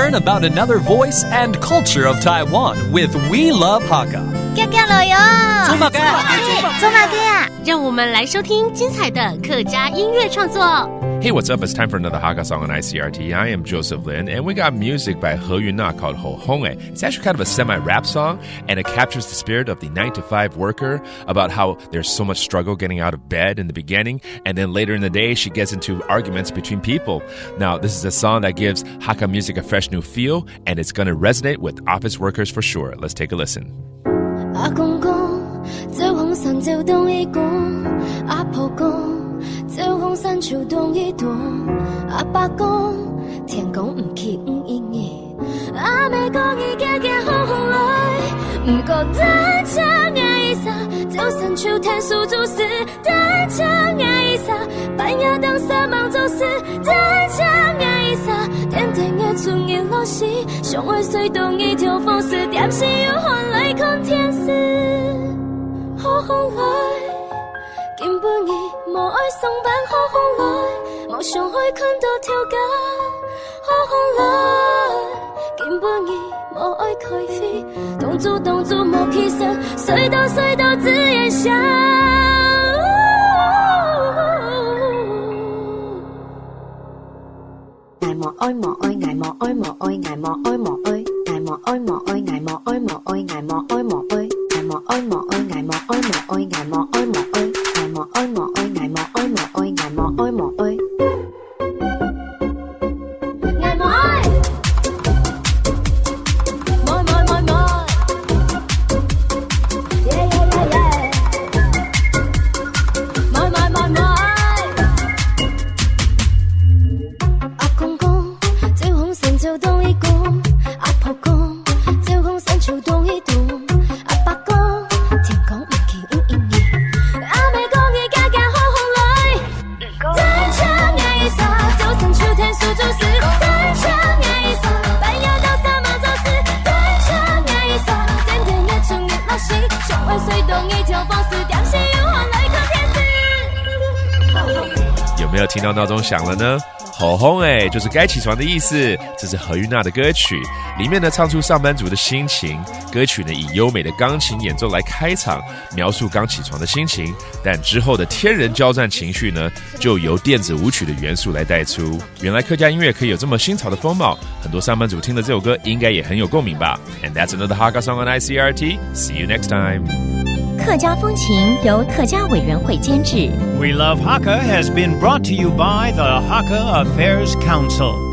learn about another voice and culture of Taiwan with We Love Hakka. 走马哥呀！让我们来收听精彩的客家音乐创作。Hey, what's up? It's time for another Hakka song on ICRT. I am Joseph Lin, and we got music by He Yun-na called Ho Hong. It's actually kind of a semi-rap song, and it captures the spirit of the 9-to-5 worker about how there's so much struggle getting out of bed in the beginning, and then later in the day, she gets into arguments between people. Now, this is a song that gives Hakka music a fresh new feel, and it's going to resonate with office workers for sure. Let's take a listen. 阿公讲，走红山走东一公，阿婆讲，走红山秋冬一冬，阿爸讲，天公唔去唔应耶，阿妹讲伊家家好红来，唔过单枪爱啥，走山秋天数做事，单枪爱啥，半夜当沙忙做事，单枪爱啥，天天嘅春日落时，上会水动一条风丝，点是有换来看天时，好红来。根本伊无爱上班，好红来，无想爱看到跳街，好红来。根本伊无爱开飞，动作无气势，水到自然香。挨莫愛莫愛挨莫愛莫愛挨莫愛莫愛挨莫愛莫愛挨莫愛莫愛挨莫愛莫愛挨莫愛莫愛挨莫愛莫愛挨莫愛莫愛挨莫愛莫愛挨莫愛莫愛挨莫愛莫愛。有没有听到闹钟响了呢？吼轰就是该起床的意思。这是何韵娜的歌曲，里面呢唱出上班族的心情。歌曲呢以优美的钢琴演奏来开场，描述刚起床的心情。但之后的天人交战情绪呢，就由电子舞曲的元素来带出。原来客家音乐可以有这么新潮的风貌，很多上班族听了这首歌应该也很有共鸣吧。And that's another Hakka song on ICRT. See you next time. 客家风情由客家委员会监制。 We Love Hakka has been brought to you by the Hakka Affairs Council.